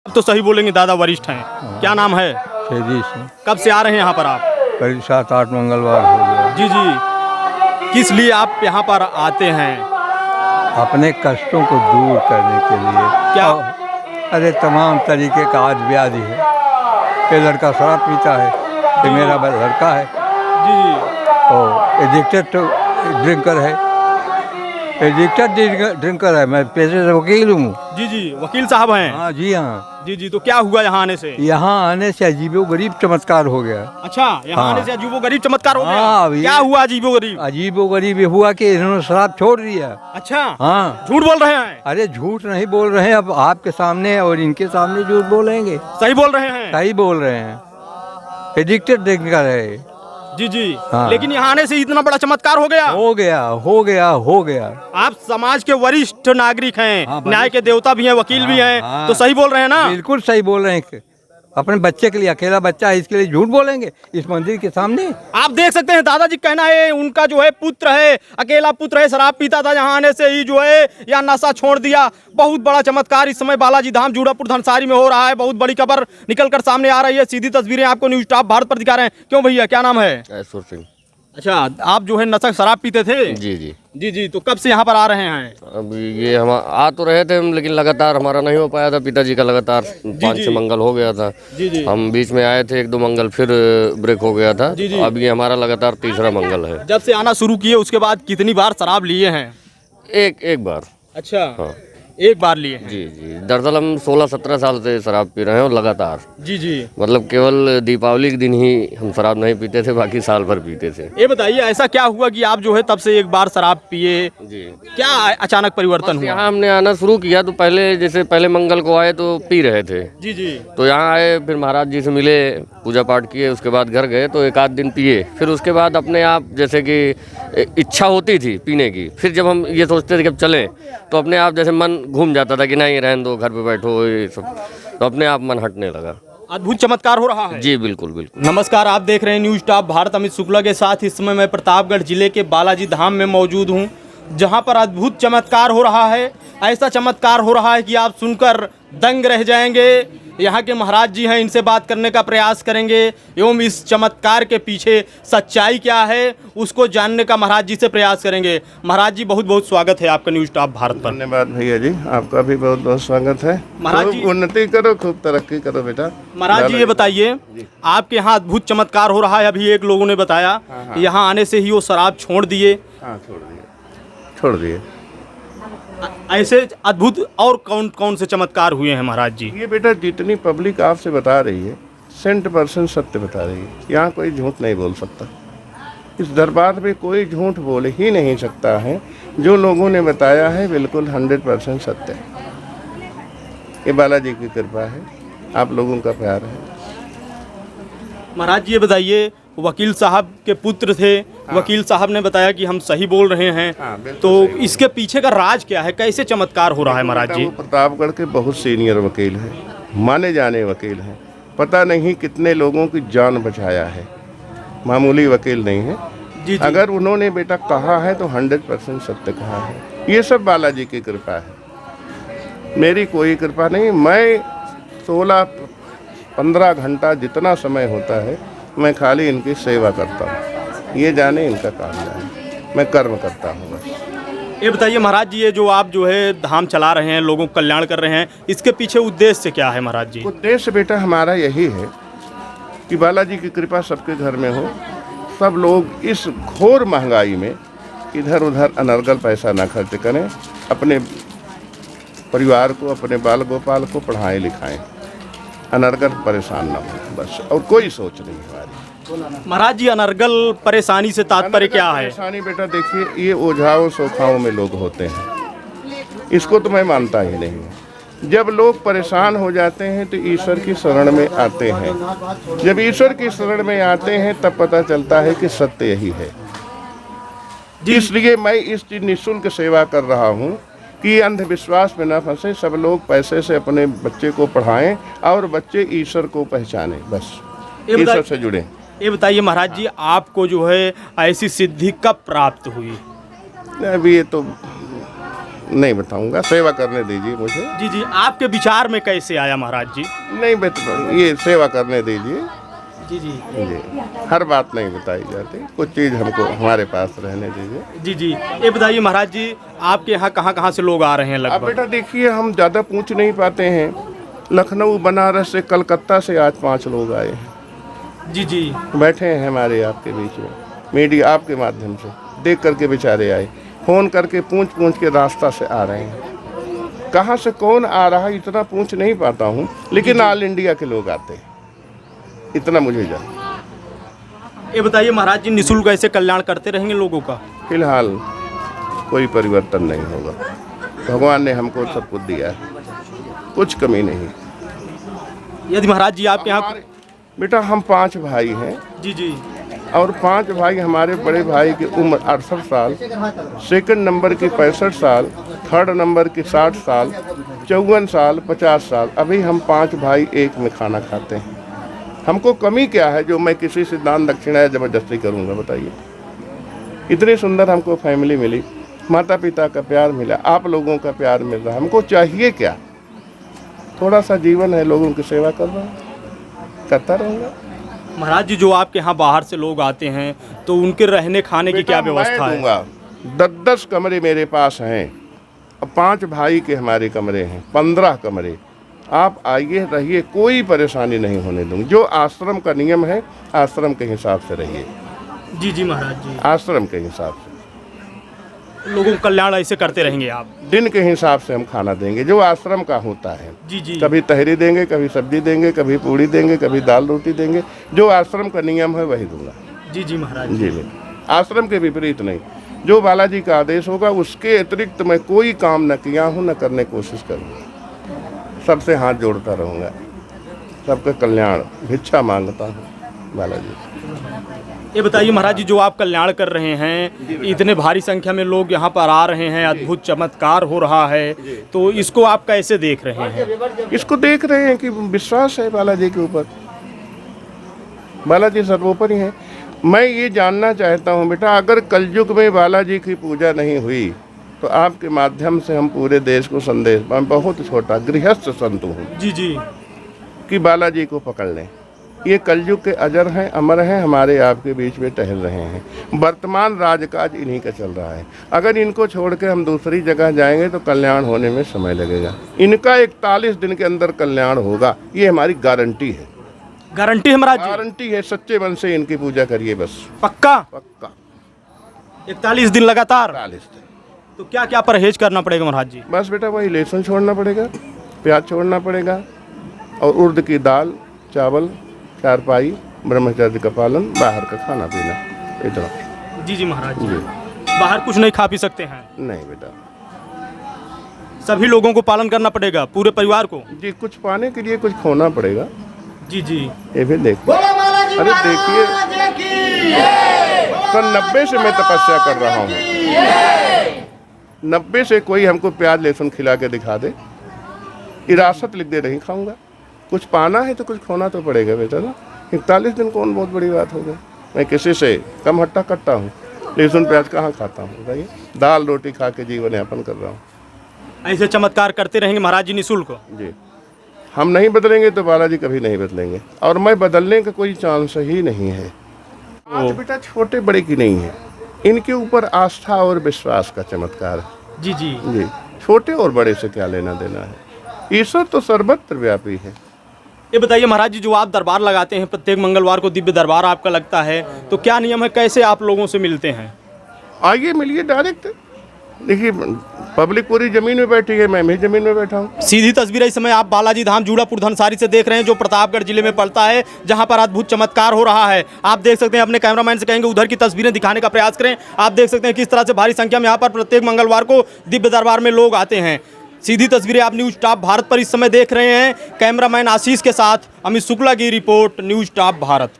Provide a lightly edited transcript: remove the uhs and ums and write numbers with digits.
अब तो सही बोलेंगे, दादा वरिष्ठ हैं। क्या नाम है? तेजी से कब से आ रहे हैं यहाँ पर आप? करीब 7-8 मंगलवार हो गया। जी जी, किस लिए आप यहाँ पर आते हैं? अपने कष्टों को दूर करने के लिए। क्या? अरे तमाम तरीके का आज व्याधि है। ये लड़का शराब पीता है, ये मेरा लड़का है जी जी, और एडिक्टेड ड्रिंकर है, एडिक्टेड ड्रिंकर है। मैं पेशे से वकील हूँ। जी जी, वकील साहब हैं। हाँ जी हाँ। जी जी, तो क्या हुआ यहाँ आने से? यहाँ आने से अजीबो गरीब चमत्कार हो गया। अच्छा, यहाँ हाँ। आने से अजीबो-गरीब चमत्कार हो गया। हाँ, अभी- क्या हुआ अजीबो-गरीब? अजीबो गरीब ये हुआ कि इन्होंने शराब छोड़ दिया। अच्छा, हाँ। झूठ बोल रहे हैं? अरे झूठ नहीं बोल रहे हैं, अब आपके सामने और इनके सामने झूठ बोलेंगे। सही बोल रहे हैं? सही बोल रहे हैं। एडिक्टेड ड्रिंकर है। जी जी, हाँ। लेकिन यहाँ आने से इतना बड़ा चमत्कार हो गया। हो गया हो गया हो गया। आप समाज के वरिष्ठ नागरिक हैं, हाँ, न्याय के देवता भी हैं, वकील भी हैं, हाँ। तो सही बोल रहे हैं ना? बिल्कुल सही बोल रहे हैं। अपने बच्चे के लिए, अकेला बच्चा है, इसके लिए झूठ बोलेंगे इस मंदिर के सामने? आप देख सकते हैं, दादाजी कहना है उनका जो है पुत्र है, अकेला पुत्र है, शराब पीता था, यहाँ आने से ही जो है या नशा छोड़ दिया। बहुत बड़ा चमत्कार इस समय बालाजी धाम जूड़ापुर धनसारी में हो रहा है। बहुत बड़ी खबर निकलकर सामने आ रही है। सीधी तस्वीरें आपको न्यूज़ टॉप भारत पर दिखा रहे हैं। क्यों भैया, क्या नाम है? ऐश्वर सिंह। अच्छा, आप जो है नशा शराब पीते थे? जी जी। जी जी, तो कब से यहाँ पर आ रहे हैं? अब ये हम आ तो रहे थे हम, लेकिन लगातार हमारा नहीं हो पाया था। पिताजी का लगातार 5-6 मंगल हो गया था। जी जी, हम बीच में आए थे 1-2 मंगल, फिर ब्रेक हो गया था। जी जी। अब ये हमारा लगातार तीसरा मंगल है। जब से आना शुरू किए उसके बाद कितनी बार शराब लिए हैं? एक बार। अच्छा, हाँ एक बार लिए हैं। जी जी। दरअसल हम 16-17 साल से शराब पी रहे हैं और लगातार, जी जी, मतलब केवल दीपावली के दिन ही हम शराब नहीं पीते थे, बाकी साल भर पीते थे। ये बताइए ऐसा क्या हुआ कि आप जो है तब से एक बार शराब पिए? जी। क्या अचानक परिवर्तन बस हुआ? यहाँ हमने आना शुरू किया तो पहले, जैसे पहले मंगल को आए तो पी रहे थे, जी जी, तो यहाँ आए, फिर महाराज जी से मिले, पूजा पाठ किए, उसके बाद घर गए तो 1 आध दिन पिए। फिर उसके बाद अपने आप जैसे कि इच्छा होती थी पीने की, फिर जब हम ये सोचते थे कि अब चलें तो अपने आप जैसे मन घूम जाता था कि नहीं रहने दो, घर पे बैठो, ये सब, तो अपने आप मन हटने लगा। अद्भुत चमत्कार हो रहा है। जी बिल्कुल बिल्कुल। नमस्कार, आप देख रहे हैं न्यूज़ टॉप भारत। अमित शुक्ला के साथ इस समय मैं प्रतापगढ़ जिले के बालाजी धाम में मौजूद हूं, जहां पर अद्भुत चमत्कार हो रहा है। ऐसा चमत्कार हो रहा है कि आप सुनकर दंग रह जाएंगे। यहाँ के महाराज जी हैं, इनसे बात करने का प्रयास करेंगे एवं इस चमत्कार के पीछे सच्चाई क्या है उसको जानने का महाराज जी से प्रयास करेंगे। महाराज जी, बहुत बहुत स्वागत है आपका न्यूज़ टॉप भारत पर। धन्यवाद भैया जी, आपका भी बहुत बहुत स्वागत है। महाराज जी, खूब उन्नति करो, खूब तरक्की करो बेटा। महाराज जी, ये बताइए, आपके यहाँ अद्भुत चमत्कार हो रहा है। अभी एक लोगों ने बताया यहाँ आने से ही वो शराब छोड़ दिए। हाँ, छोड़ दिए। ऐसे अद्भुत और कौन कौन से चमत्कार हुए हैं महाराज जी? ये बेटा जितनी पब्लिक आपसे बता रही है 100% सत्य बता रही है। यहाँ कोई झूठ नहीं बोल सकता। इस दरबार में कोई झूठ बोल ही नहीं सकता है। जो लोगों ने बताया है बिल्कुल 100% सत्य है। ये बालाजी की कृपा है, आप लोगों का प्यार है। महाराज जी, ये बताइए, वकील साहब के पुत्र थे। वकील साहब ने बताया कि हम सही बोल रहे हैं। बिल्कुल तो सही बोल इसके पीछे का राज क्या है? कैसे चमत्कार हो रहा है महाराज जी? वो प्रतापगढ़ के बहुत सीनियर वकील हैं, माने जाने वकील हैं। पता नहीं कितने लोगों की जान बचाया है। मामूली वकील नहीं है। जी जी, अगर उन्होंने बेटा कहा है तो 100% सत्य कहा है। ये सब बालाजी की कृपा है, मेरी कोई कृपा नहीं। मैं 16-15 घंटा जितना समय होता है मैं खाली इनकी सेवा करता हूँ। ये जाने इनका काम जाने, मैं कर्म करता हूँ बस। ये बताइए महाराज जी, ये जो आप जो है धाम चला रहे हैं, लोगों का कल्याण कर रहे हैं, इसके पीछे उद्देश्य क्या है महाराज जी? उद्देश्य बेटा हमारा यही है कि बालाजी की कृपा सबके घर में हो। सब लोग इस घोर महंगाई में इधर उधर अनर्गल पैसा ना खर्च करें, अपने परिवार को, अपने बाल गोपाल को पढ़ाएं लिखाएं, अनर्गल परेशान ना हो, बस। और कोई सोच नहीं हमारी। महाराज जी, अनर्गल परेशानी से तात्पर्य क्या है? परेशानी बेटा देखिए, ये ओझाओं सोखाओं में लोग होते हैं, इसको तो मैं मानता ही नहीं हूँ। जब लोग परेशान हो जाते हैं तो ईश्वर की शरण में आते हैं। जब ईश्वर की शरण में आते हैं तब पता चलता है कि सत्य यही है। इसलिए मैं इस निःशुल्क सेवा कर रहा हूँ कि अंधविश्वास में न फंसे। सब लोग पैसे से अपने बच्चे को पढ़ाएं और बच्चे ईश्वर को पहचानें, बस ईश्वर से जुड़ें। ये बताइए महाराज जी, आपको जो है ऐसी सिद्धि कब प्राप्त हुई? अभी ये तो नहीं बताऊंगा, सेवा करने दीजिए मुझे। जी जी, आपके विचार में कैसे आया महाराज जी? नहीं ये सेवा करने दीजिए जी जी जी। हर बात नहीं बताई जाती, कुछ चीज़ हमको हमारे पास रहने दीजिए। जी जी, ये बताइए महाराज जी, आपके यहाँ कहाँ से लोग आ रहे हैं अब लगभग? बेटा देखिए, हम ज़्यादा पूछ नहीं पाते हैं। लखनऊ, बनारस से, कलकत्ता से आज 5 लोग आए हैं। जी जी बैठे हैं हमारे आपके बीच में, मीडिया आपके माध्यम से देख करके बेचारे आए, फ़ोन करके पूछ के रास्ता से आ रहे हैं। कहाँ से कौन आ रहा है इतना पूछ नहीं पाता हूँ, लेकिन ऑल इंडिया के लोग आते हैं, इतना मुझे जान। ये बताइए महाराज जी, निःशुल्क ऐसे कल्याण करते रहेंगे लोगों का? फिलहाल कोई परिवर्तन नहीं होगा। भगवान ने हमको सब कुछ दिया है, कुछ कमी नहीं। यदि महाराज जी आपके यहाँ बेटा हम 5 भाई हैं, जी जी और 5 भाई, हमारे बड़े भाई की उम्र 68 साल, सेकंड नंबर की 65 साल, थर्ड नंबर की 60 साल, 54 साल, 50 साल। अभी हम 5 भाई एक में खाना खाते हैं। हमको कमी क्या है जो मैं किसी से दान दक्षिणा या जबरदस्ती करूंगा, बताइए? इतनी सुंदर हमको फैमिली मिली, माता पिता का प्यार मिला, आप लोगों का प्यार मिल रहा, हमको चाहिए क्या? थोड़ा सा जीवन है, लोगों की सेवा कर रहा हूँ, करता रहूँगा। महाराज जी, जो आपके यहाँ बाहर से लोग आते हैं तो उनके रहने खाने की क्या व्यवस्था है? 10-10 कमरे मेरे पास हैं, अब 5 भाई के हमारे कमरे हैं, 15 कमरे। आप आइए, रहिए, कोई परेशानी नहीं होने दूंगी। जो आश्रम का नियम है, आश्रम के हिसाब से रहिए। जी जी महाराज जी, आश्रम के हिसाब से लोगों का कल्याण ऐसे करते रहेंगे आप? दिन के हिसाब से हम खाना देंगे, जो आश्रम का होता है। जी जी, कभी तहरी देंगे, कभी सब्जी देंगे, कभी पूड़ी देंगे, कभी दाल रोटी देंगे। जो आश्रम का नियम है वही दूंगा। जी जी महाराज जी जी, आश्रम के विपरीत नहीं। जो बालाजी का आदेश होगा उसके अतिरिक्त मैं कोई काम न किया हूँ, न करने की कोशिश करूँगा। सबसे हाथ जोड़ता रहूँगा, सबका कल्याण भिक्षा मांगता हूँ बालाजी। ये बताइए महाराज जी, जो आप कल्याण कर रहे हैं, इतने भारी संख्या में लोग यहाँ पर आ रहे हैं, अद्भुत चमत्कार हो रहा है, तो इसको आप कैसे देख रहे हैं? इसको देख रहे हैं कि विश्वास है बालाजी के ऊपर। बालाजी सर्वोपरि हैं। मैं ये जानना चाहता हूँ बेटा, अगर कलयुग में बालाजी की पूजा नहीं हुई तो आपके माध्यम से हम पूरे देश को संदेश, मैं बहुत छोटा गृहस्थ संत हूँ जी जी, कि बालाजी को पकड़ लें। ये कलयुग के अजर हैं, अमर हैं, हमारे आपके बीच में टहल रहे हैं। वर्तमान राजकाज इन्हीं का चल रहा है। अगर इनको छोड़ के हम दूसरी जगह जाएंगे तो कल्याण होने में समय लगेगा। इनका 41 दिन के अंदर कल्याण होगा, ये हमारी गारंटी है। गारंटी है महाराज जी? गारंटी है, सच्चे मन से इनकी पूजा करिए बस। पक्का? पक्का 41 दिन लगातार? 41 दिन। तो क्या क्या परहेज करना पड़ेगा महाराज जी? बस बेटा वही लहसुन छोड़ना पड़ेगा, प्याज छोड़ना पड़ेगा, और उर्द की दाल, चावल, चारपाई, ब्रह्मचर्य का पालन, बाहर का खाना पीना, इतना। जी जी महाराज जी, बाहर कुछ नहीं खा पी सकते हैं? नहीं बेटा, सभी लोगों को पालन करना पड़ेगा, पूरे परिवार को? जी, कुछ पाने के लिए कुछ खोना पड़ेगा। जी जी, ये भी देखिए। अरे देखिए, सन 90 से मैं तपस्या कर रहा हूँ। 90 से कोई हमको प्याज लहसुन खिला के दिखा दे, इरासत लिख दे, नहीं खाऊंगा। कुछ पाना है तो कुछ खोना तो पड़ेगा बेटा ना। 41 दिन कौन बहुत बड़ी बात हो गई। मैं किसी से कम हट्टा कट्टा हूँ, लहसुन प्याज कहाँ खाता हूँ बताइए। दाल रोटी खा के जीवन यापन कर रहा हूँ। ऐसे चमत्कार करते रहेंगे महाराज जी निःशुल्क? जी, हम नहीं बदलेंगे तो बालाजी कभी नहीं बदलेंगे, और मैं बदलने का कोई चांस ही नहीं है। आज बेटा छोटे बड़े की नहीं है, इनके ऊपर आस्था और विश्वास का चमत्कार है। जी जी जी, छोटे और बड़े से क्या लेना देना है। ईश्वर तो सर्वत्र व्यापी है। ये बताइए महाराज जी, जो आप दरबार लगाते हैं, प्रत्येक मंगलवार को दिव्य दरबार आपका लगता है, तो क्या नियम है, कैसे आप लोगों से मिलते हैं? आइए मिलिए डायरेक्ट। देखिए, पब्लिक पूरी जमीन में बैठी है, मैं भी जमीन में बैठा हूँ। सीधी तस्वीर इस समय आप बालाजी धाम जूड़ापुर धनसारी से देख रहे हैं, जो प्रतापगढ़ जिले में पड़ता है, जहां पर अद्भुत चमत्कार हो रहा है। आप देख सकते हैं, अपने कैमरामैन से कहेंगे उधर की तस्वीरें दिखाने का प्रयास करें। आप देख सकते हैं किस तरह से भारी संख्या में यहाँ पर प्रत्येक मंगलवार को दिव्य दरबार में लोग आते हैं। सीधी तस्वीरें आप न्यूज़ टॉप भारत पर इस समय देख रहे हैं। कैमरामैन आशीष के साथ अमित शुक्ला की रिपोर्ट, न्यूज़ टॉप भारत।